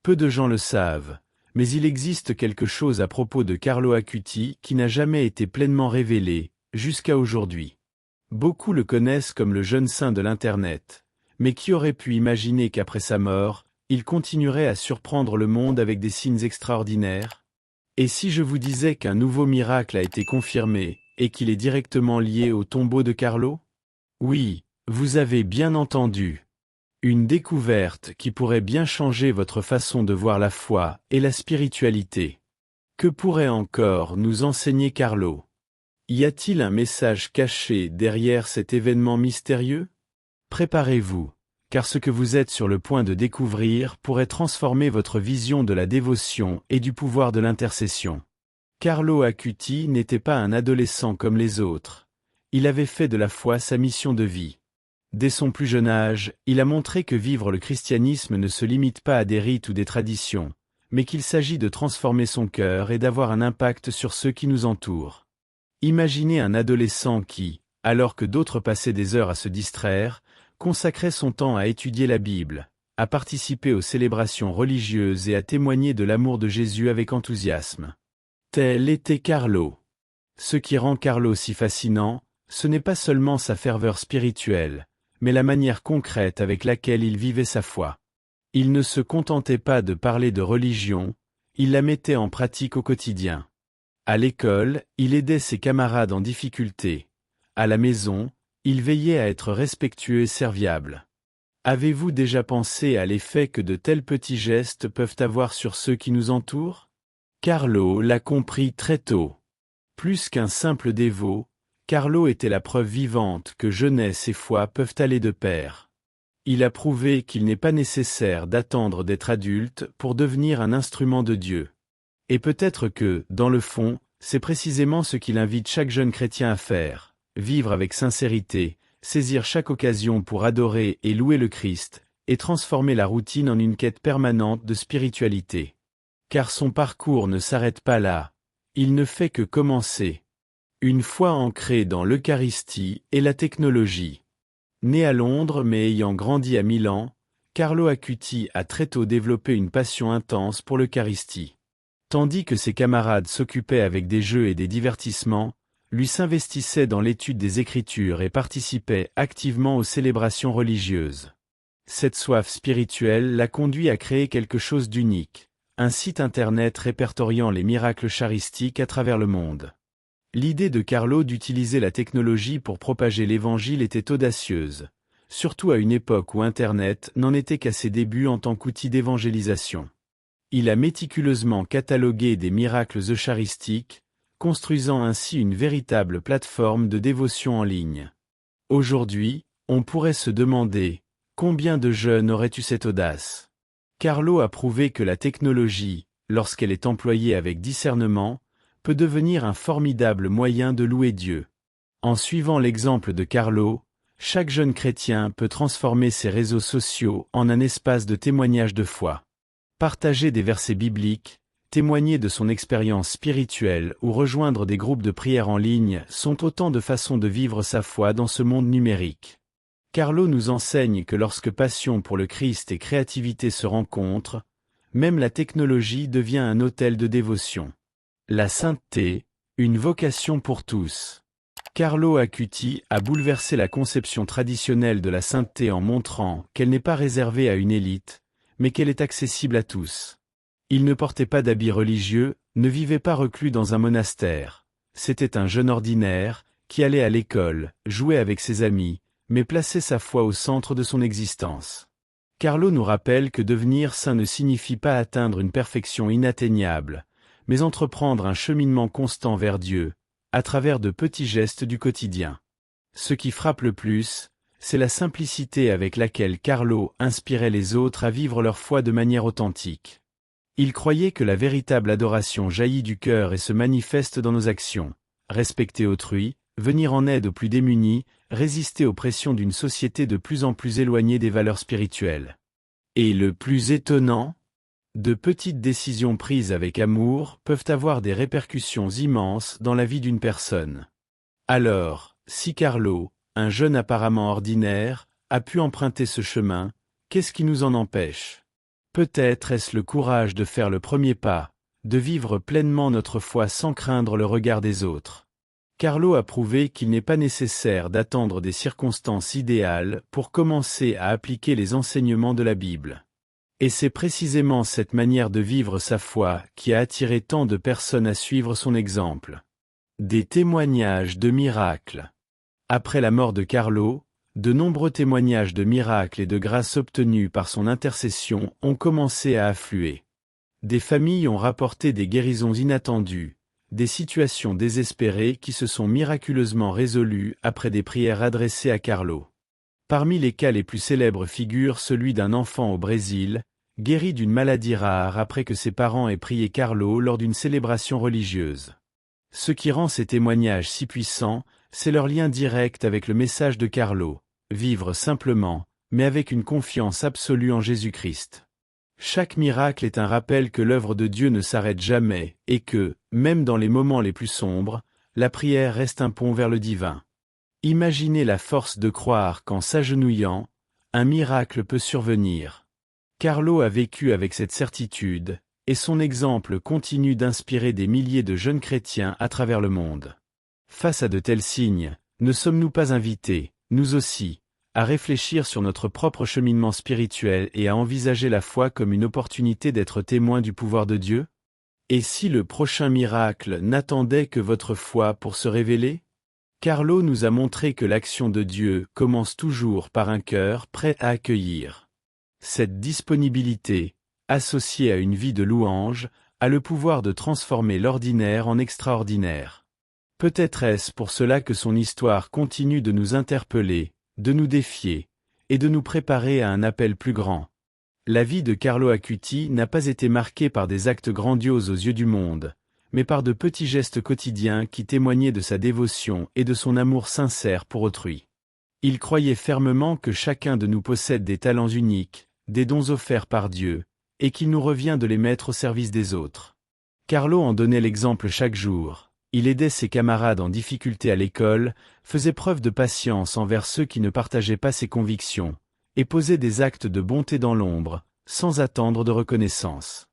Peu de gens le savent, mais il existe quelque chose à propos de Carlo Acuti qui n'a jamais été pleinement révélé, jusqu'à aujourd'hui. Beaucoup le connaissent comme le jeune saint de l'Internet, mais qui aurait pu imaginer qu'après sa mort, il continuerait à surprendre le monde avec des signes extraordinaires? Et si je vous disais qu'un nouveau miracle a été confirmé, et qu'il est directement lié au tombeau de Carlo? Oui, vous avez bien entendu. Une découverte qui pourrait bien changer votre façon de voir la foi et la spiritualité. Que pourrait encore nous enseigner Carlo? Y a-t-il un message caché derrière cet événement mystérieux? Préparez-vous, car ce que vous êtes sur le point de découvrir pourrait transformer votre vision de la dévotion et du pouvoir de l'intercession. Carlo Acuti n'était pas un adolescent comme les autres. Il avait fait de la foi sa mission de vie. Dès son plus jeune âge, il a montré que vivre le christianisme ne se limite pas à des rites ou des traditions, mais qu'il s'agit de transformer son cœur et d'avoir un impact sur ceux qui nous entourent. Imaginez un adolescent qui, alors que d'autres passaient des heures à se distraire, consacrait son temps à étudier la Bible, à participer aux célébrations religieuses et à témoigner de l'amour de Jésus avec enthousiasme. Tel était Carlo. Ce qui rend Carlo si fascinant, ce n'est pas seulement sa ferveur spirituelle, mais la manière concrète avec laquelle il vivait sa foi. Il ne se contentait pas de parler de religion, il la mettait en pratique au quotidien. À l'école, il aidait ses camarades en difficulté. À la maison, il veillait à être respectueux et serviable. Avez-vous déjà pensé à l'effet que de tels petits gestes peuvent avoir sur ceux qui nous entourent? Carlo l'a compris très tôt. Plus qu'un simple dévot, Carlo était la preuve vivante que jeunesse et foi peuvent aller de pair. Il a prouvé qu'il n'est pas nécessaire d'attendre d'être adulte pour devenir un instrument de Dieu. Et peut-être que, dans le fond, c'est précisément ce qu'il invite chaque jeune chrétien à faire, vivre avec sincérité, saisir chaque occasion pour adorer et louer le Christ, et transformer la routine en une quête permanente de spiritualité. Car son parcours ne s'arrête pas là, il ne fait que commencer. Une foi ancrée dans l'Eucharistie et la technologie. Né à Londres mais ayant grandi à Milan, Carlo Acuti a très tôt développé une passion intense pour l'Eucharistie. Tandis que ses camarades s'occupaient avec des jeux et des divertissements, lui s'investissait dans l'étude des Écritures et participait activement aux célébrations religieuses. Cette soif spirituelle l'a conduit à créer quelque chose d'unique, un site internet répertoriant les miracles charistiques à travers le monde. L'idée de Carlo d'utiliser la technologie pour propager l'Évangile était audacieuse, surtout à une époque où Internet n'en était qu'à ses débuts en tant qu'outil d'évangélisation. Il a méticuleusement catalogué des miracles eucharistiques, construisant ainsi une véritable plateforme de dévotion en ligne. Aujourd'hui, on pourrait se demander, combien de jeunes auraient eu cette audace? Carlo a prouvé que la technologie, lorsqu'elle est employée avec discernement, peut devenir un formidable moyen de louer Dieu. En suivant l'exemple de Carlo, chaque jeune chrétien peut transformer ses réseaux sociaux en un espace de témoignage de foi. Partager des versets bibliques, témoigner de son expérience spirituelle ou rejoindre des groupes de prière en ligne sont autant de façons de vivre sa foi dans ce monde numérique. Carlo nous enseigne que lorsque passion pour le Christ et créativité se rencontrent, même la technologie devient un autel de dévotion. La sainteté, une vocation pour tous. Carlo Acuti a bouleversé la conception traditionnelle de la sainteté en montrant qu'elle n'est pas réservée à une élite, mais qu'elle est accessible à tous. Il ne portait pas d'habits religieux, ne vivait pas reclus dans un monastère. C'était un jeune ordinaire, qui allait à l'école, jouait avec ses amis, mais plaçait sa foi au centre de son existence. Carlo nous rappelle que devenir saint ne signifie pas atteindre une perfection inatteignable, mais entreprendre un cheminement constant vers Dieu, à travers de petits gestes du quotidien. Ce qui frappe le plus, c'est la simplicité avec laquelle Carlo inspirait les autres à vivre leur foi de manière authentique. Il croyait que la véritable adoration jaillit du cœur et se manifeste dans nos actions. Respecter autrui, venir en aide aux plus démunis, résister aux pressions d'une société de plus en plus éloignée des valeurs spirituelles. Et le plus étonnant, de petites décisions prises avec amour peuvent avoir des répercussions immenses dans la vie d'une personne. Alors, si Carlo, un jeune apparemment ordinaire, a pu emprunter ce chemin, qu'est-ce qui nous en empêche? Peut-être est-ce le courage de faire le premier pas, de vivre pleinement notre foi sans craindre le regard des autres. Carlo a prouvé qu'il n'est pas nécessaire d'attendre des circonstances idéales pour commencer à appliquer les enseignements de la Bible. Et c'est précisément cette manière de vivre sa foi qui a attiré tant de personnes à suivre son exemple. Des témoignages de miracles. Après la mort de Carlo, de nombreux témoignages de miracles et de grâces obtenus par son intercession ont commencé à affluer. Des familles ont rapporté des guérisons inattendues, des situations désespérées qui se sont miraculeusement résolues après des prières adressées à Carlo. Parmi les cas les plus célèbres figure celui d'un enfant au Brésil, guéri d'une maladie rare après que ses parents aient prié Carlo lors d'une célébration religieuse. Ce qui rend ces témoignages si puissants, c'est leur lien direct avec le message de Carlo, vivre simplement, mais avec une confiance absolue en Jésus-Christ. Chaque miracle est un rappel que l'œuvre de Dieu ne s'arrête jamais, et que, même dans les moments les plus sombres, la prière reste un pont vers le divin. Imaginez la force de croire qu'en s'agenouillant, un miracle peut survenir. Carlo a vécu avec cette certitude, et son exemple continue d'inspirer des milliers de jeunes chrétiens à travers le monde. Face à de tels signes, ne sommes-nous pas invités, nous aussi, à réfléchir sur notre propre cheminement spirituel et à envisager la foi comme une opportunité d'être témoin du pouvoir de Dieu? Et si le prochain miracle n'attendait que votre foi pour se révéler? Carlo nous a montré que l'action de Dieu commence toujours par un cœur prêt à accueillir. Cette disponibilité, associée à une vie de louange, a le pouvoir de transformer l'ordinaire en extraordinaire. Peut-être est-ce pour cela que son histoire continue de nous interpeller, de nous défier, et de nous préparer à un appel plus grand. La vie de Carlo Acuti n'a pas été marquée par des actes grandioses aux yeux du monde, mais par de petits gestes quotidiens qui témoignaient de sa dévotion et de son amour sincère pour autrui. Il croyait fermement que chacun de nous possède des talents uniques, des dons offerts par Dieu, et qu'il nous revient de les mettre au service des autres. Carlo en donnait l'exemple chaque jour. Il aidait ses camarades en difficulté à l'école, faisait preuve de patience envers ceux qui ne partageaient pas ses convictions, et posait des actes de bonté dans l'ombre, sans attendre de reconnaissance.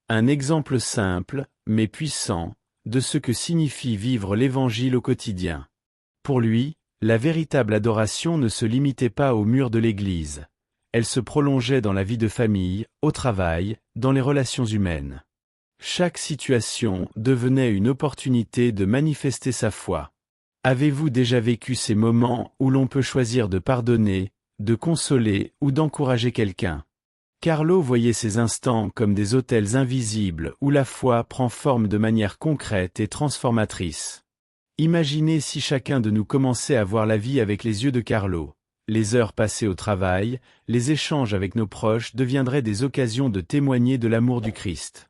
Un exemple simple, mais puissant, de ce que signifie vivre l'Évangile au quotidien. Pour lui, la véritable adoration ne se limitait pas aux murs de l'Église. Elle se prolongeait dans la vie de famille, au travail, dans les relations humaines. Chaque situation devenait une opportunité de manifester sa foi. Avez-vous déjà vécu ces moments où l'on peut choisir de pardonner, de consoler ou d'encourager quelqu'un? Carlo voyait ces instants comme des autels invisibles où la foi prend forme de manière concrète et transformatrice. Imaginez si chacun de nous commençait à voir la vie avec les yeux de Carlo. Les heures passées au travail, les échanges avec nos proches deviendraient des occasions de témoigner de l'amour du Christ.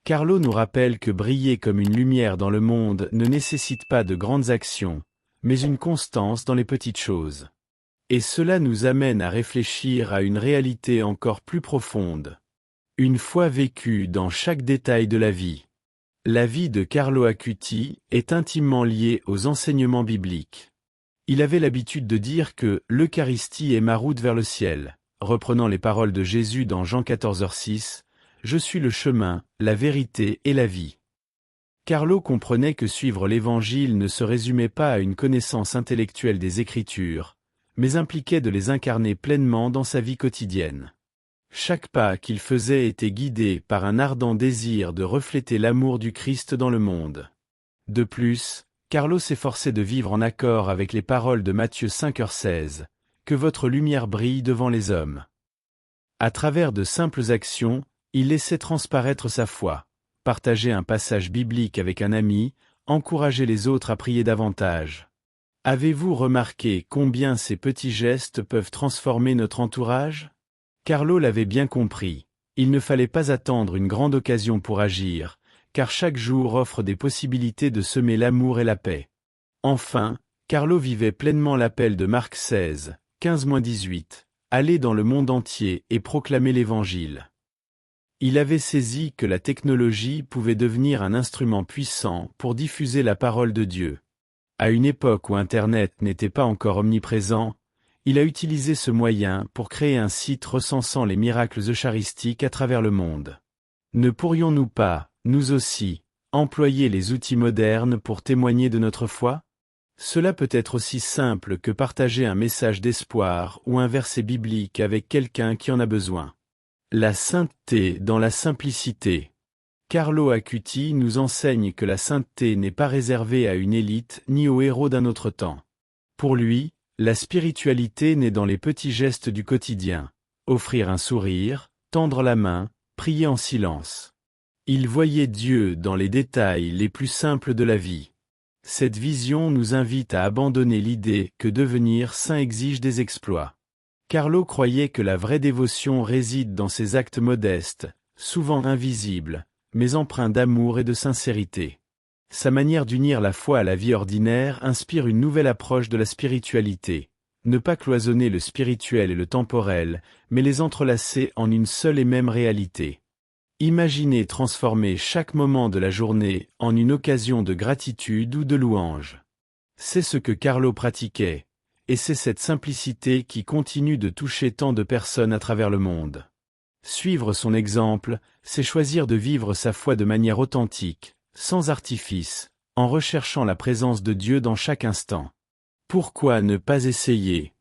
Carlo nous rappelle que briller comme une lumière dans le monde ne nécessite pas de grandes actions, mais une constance dans les petites choses. Et cela nous amène à réfléchir à une réalité encore plus profonde. Une foi vécue dans chaque détail de la vie. La vie de Carlo Acuti est intimement liée aux enseignements bibliques. Il avait l'habitude de dire que « l'Eucharistie est ma route vers le ciel », reprenant les paroles de Jésus dans Jean 14h6. Je suis le chemin, la vérité et la vie. Carlo comprenait que suivre l'Évangile ne se résumait pas à une connaissance intellectuelle des Écritures, mais impliquait de les incarner pleinement dans sa vie quotidienne. Chaque pas qu'il faisait était guidé par un ardent désir de refléter l'amour du Christ dans le monde. De plus, Carlo s'efforçait de vivre en accord avec les paroles de Matthieu 5h16, « Que votre lumière brille devant les hommes ». À travers de simples actions, il laissait transparaître sa foi, partager un passage biblique avec un ami, encourager les autres à prier davantage. Avez-vous remarqué combien ces petits gestes peuvent transformer notre entourage? Carlo l'avait bien compris, il ne fallait pas attendre une grande occasion pour agir, car chaque jour offre des possibilités de semer l'amour et la paix. Enfin, Carlo vivait pleinement l'appel de Marc 16, 15-18, « Allez dans le monde entier et proclamer l'Évangile ». Il avait saisi que la technologie pouvait devenir un instrument puissant pour diffuser la parole de Dieu. À une époque où Internet n'était pas encore omniprésent, Il a utilisé ce moyen pour créer un site recensant les miracles eucharistiques à travers le monde. Ne pourrions-nous pas, nous aussi, employer les outils modernes pour témoigner de notre foi? Cela peut être aussi simple que partager un message d'espoir ou un verset biblique avec quelqu'un qui en a besoin. La sainteté dans la simplicité. Carlo Acuti nous enseigne que la sainteté n'est pas réservée à une élite ni aux héros d'un autre temps. Pour lui, la spiritualité naît dans les petits gestes du quotidien. Offrir un sourire, tendre la main, prier en silence. Il voyait Dieu dans les détails les plus simples de la vie. Cette vision nous invite à abandonner l'idée que devenir saint exige des exploits. Carlo croyait que la vraie dévotion réside dans ces actes modestes, souvent invisibles, mais empreints d'amour et de sincérité. Sa manière d'unir la foi à la vie ordinaire inspire une nouvelle approche de la spiritualité. Ne pas cloisonner le spirituel et le temporel, mais les entrelacer en une seule et même réalité. Imaginez transformer chaque moment de la journée en une occasion de gratitude ou de louange. C'est ce que Carlo pratiquait, et c'est cette simplicité qui continue de toucher tant de personnes à travers le monde. Suivre son exemple, c'est choisir de vivre sa foi de manière authentique, sans artifice, en recherchant la présence de Dieu dans chaque instant. Pourquoi ne pas essayer?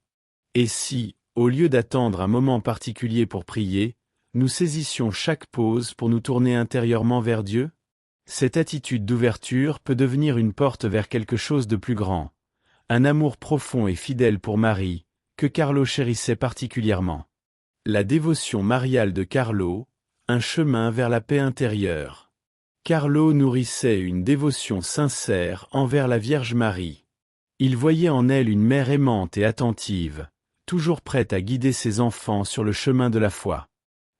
Et si, au lieu d'attendre un moment particulier pour prier, nous saisissions chaque pause pour nous tourner intérieurement vers Dieu? Cette attitude d'ouverture peut devenir une porte vers quelque chose de plus grand. Un amour profond et fidèle pour Marie, que Carlo chérissait particulièrement. La dévotion mariale de Carlo, un chemin vers la paix intérieure. Carlo nourrissait une dévotion sincère envers la Vierge Marie. Il voyait en elle une mère aimante et attentive, toujours prête à guider ses enfants sur le chemin de la foi.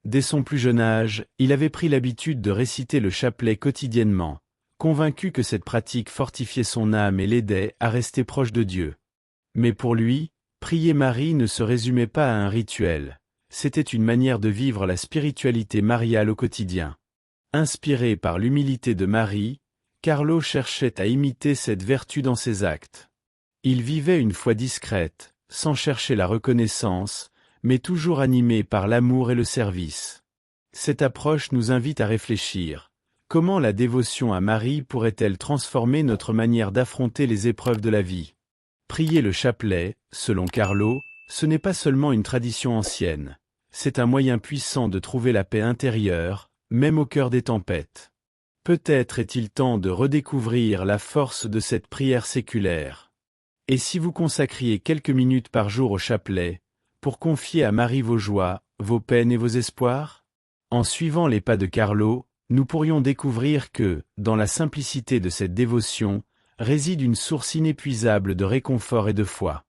Dès son plus jeune âge, il avait pris l'habitude de réciter le chapelet quotidiennement, convaincu que cette pratique fortifiait son âme et l'aidait à rester proche de Dieu. Mais pour lui, prier Marie ne se résumait pas à un rituel, c'était une manière de vivre la spiritualité mariale au quotidien. Inspiré par l'humilité de Marie, Carlo cherchait à imiter cette vertu dans ses actes. Il vivait une foi discrète, sans chercher la reconnaissance, mais toujours animé par l'amour et le service. Cette approche nous invite à réfléchir. Comment la dévotion à Marie pourrait-elle transformer notre manière d'affronter les épreuves de la vie? Prier le chapelet, selon Carlo, ce n'est pas seulement une tradition ancienne. C'est un moyen puissant de trouver la paix intérieure, même au cœur des tempêtes. Peut-être est-il temps de redécouvrir la force de cette prière séculaire. Et si vous consacriez quelques minutes par jour au chapelet, pour confier à Marie vos joies, vos peines et vos espoirs? En suivant les pas de Carlo, nous pourrions découvrir que, dans la simplicité de cette dévotion, réside une source inépuisable de réconfort et de foi.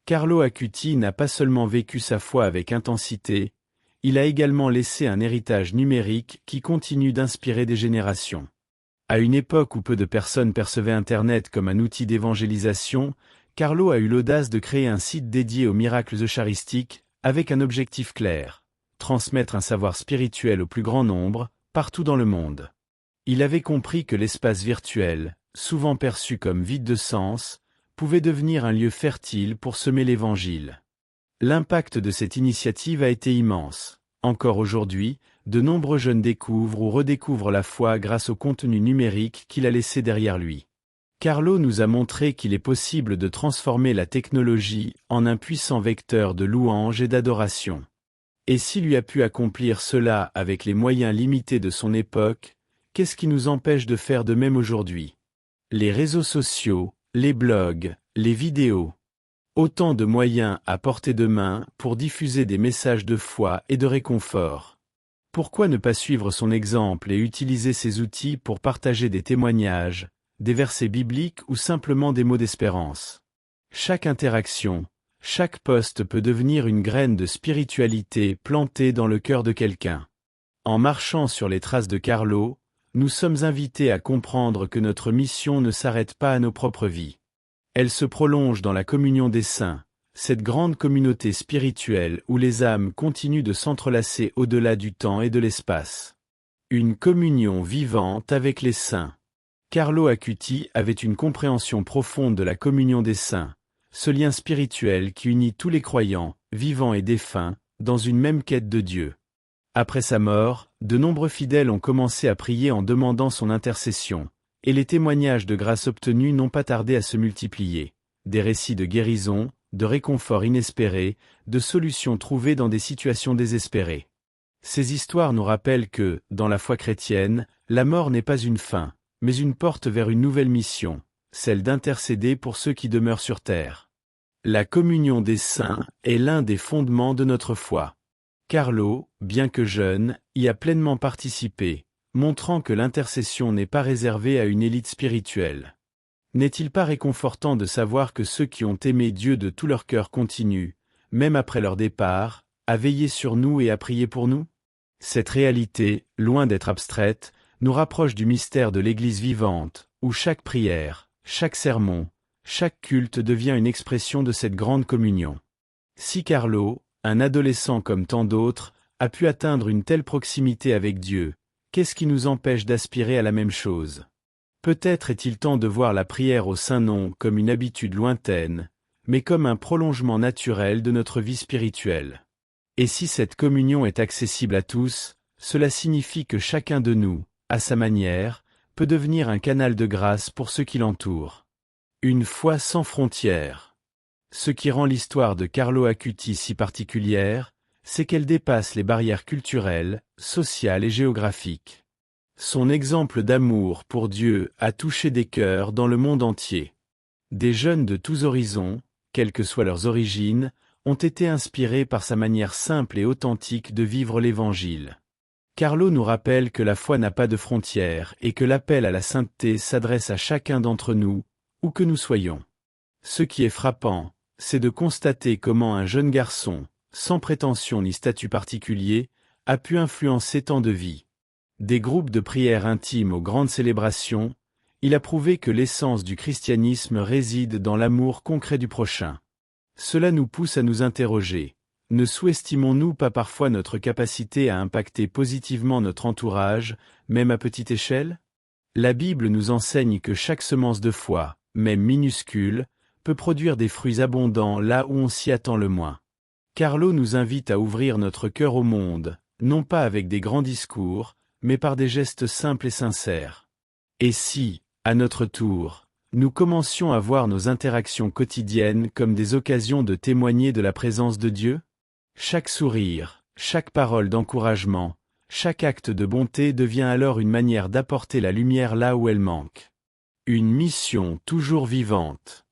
Carlo Acuti n'a pas seulement vécu sa foi avec intensité, il a également laissé un héritage numérique qui continue d'inspirer des générations. À une époque où peu de personnes percevaient Internet comme un outil d'évangélisation, Carlo a eu l'audace de créer un site dédié aux miracles eucharistiques, avec un objectif clair: transmettre un savoir spirituel au plus grand nombre, partout dans le monde. Il avait compris que l'espace virtuel, souvent perçu comme vide de sens, pouvait devenir un lieu fertile pour semer l'Évangile. L'impact de cette initiative a été immense. Encore aujourd'hui, de nombreux jeunes découvrent ou redécouvrent la foi grâce au contenu numérique qu'il a laissé derrière lui. Carlo nous a montré qu'il est possible de transformer la technologie en un puissant vecteur de louange et d'adoration. Et s'il lui a pu accomplir cela avec les moyens limités de son époque, qu'est-ce qui nous empêche de faire de même aujourd'hui? Les réseaux sociaux, les blogs, les vidéos. Autant de moyens à portée de main pour diffuser des messages de foi et de réconfort. Pourquoi ne pas suivre son exemple et utiliser ces outils pour partager des témoignages, des versets bibliques ou simplement des mots d'espérance? Chaque interaction, chaque post peut devenir une graine de spiritualité plantée dans le cœur de quelqu'un. En marchant sur les traces de Carlo, nous sommes invités à comprendre que notre mission ne s'arrête pas à nos propres vies. Elle se prolonge dans la communion des saints, cette grande communauté spirituelle où les âmes continuent de s'entrelacer au-delà du temps et de l'espace. Une communion vivante avec les saints. Carlo Acuti avait une compréhension profonde de la communion des saints, ce lien spirituel qui unit tous les croyants, vivants et défunts, dans une même quête de Dieu. Après sa mort, de nombreux fidèles ont commencé à prier en demandant son intercession, et les témoignages de grâce obtenus n'ont pas tardé à se multiplier. Des récits de guérison, de réconfort inespéré, de solutions trouvées dans des situations désespérées. Ces histoires nous rappellent que, dans la foi chrétienne, la mort n'est pas une fin, mais une porte vers une nouvelle mission, celle d'intercéder pour ceux qui demeurent sur terre. La communion des saints est l'un des fondements de notre foi. Carlo, bien que jeune, y a pleinement participé, montrant que l'intercession n'est pas réservée à une élite spirituelle. N'est-il pas réconfortant de savoir que ceux qui ont aimé Dieu de tout leur cœur continuent, même après leur départ, à veiller sur nous et à prier pour nous? Cette réalité, loin d'être abstraite, nous rapproche du mystère de l'Église vivante, où chaque prière, chaque sermon, chaque culte devient une expression de cette grande communion. Si Carlo, un adolescent comme tant d'autres, a pu atteindre une telle proximité avec Dieu, qu'est-ce qui nous empêche d'aspirer à la même chose? Peut-être est-il temps de voir la prière au Saint-Nom comme une habitude lointaine, mais comme un prolongement naturel de notre vie spirituelle. Et si cette communion est accessible à tous, cela signifie que chacun de nous, à sa manière, peut devenir un canal de grâce pour ceux qui l'entourent. Une foi sans frontières. Ce qui rend l'histoire de Carlo Acuti si particulière, c'est qu'elle dépasse les barrières culturelles, sociales et géographiques. Son exemple d'amour pour Dieu a touché des cœurs dans le monde entier. Des jeunes de tous horizons, quelles que soient leurs origines, ont été inspirés par sa manière simple et authentique de vivre l'Évangile. Carlo nous rappelle que la foi n'a pas de frontières et que l'appel à la sainteté s'adresse à chacun d'entre nous, où que nous soyons. Ce qui est frappant, c'est de constater comment un jeune garçon, sans prétention ni statut particulier, a pu influencer tant de vies. Des groupes de prière intimes aux grandes célébrations, il a prouvé que l'essence du christianisme réside dans l'amour concret du prochain. Cela nous pousse à nous interroger. Ne sous-estimons-nous pas parfois notre capacité à impacter positivement notre entourage, même à petite échelle? La Bible nous enseigne que chaque semence de foi, même minuscule, peut produire des fruits abondants là où on s'y attend le moins. Carlo nous invite à ouvrir notre cœur au monde, non pas avec des grands discours, mais par des gestes simples et sincères. Et si, à notre tour, nous commencions à voir nos interactions quotidiennes comme des occasions de témoigner de la présence de Dieu? Chaque sourire, chaque parole d'encouragement, chaque acte de bonté devient alors une manière d'apporter la lumière là où elle manque. Une mission toujours vivante.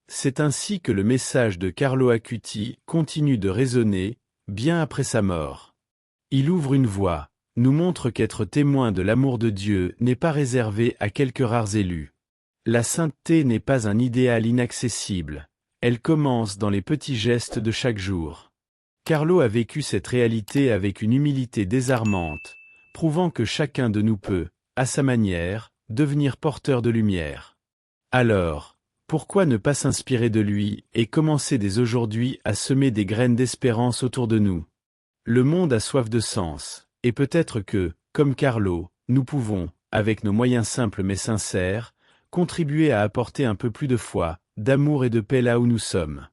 C'est ainsi que le message de Carlo Acuti continue de résonner, bien après sa mort. Il ouvre une voie, nous montre qu'être témoin de l'amour de Dieu n'est pas réservé à quelques rares élus. La sainteté n'est pas un idéal inaccessible, elle commence dans les petits gestes de chaque jour. Carlo a vécu cette réalité avec une humilité désarmante, prouvant que chacun de nous peut, à sa manière, devenir porteur de lumière. Alors, pourquoi ne pas s'inspirer de lui et commencer dès aujourd'hui à semer des graines d'espérance autour de nous? Le monde a soif de sens, et peut-être que, comme Carlo, nous pouvons, avec nos moyens simples mais sincères, contribuer à apporter un peu plus de foi, d'amour et de paix là où nous sommes.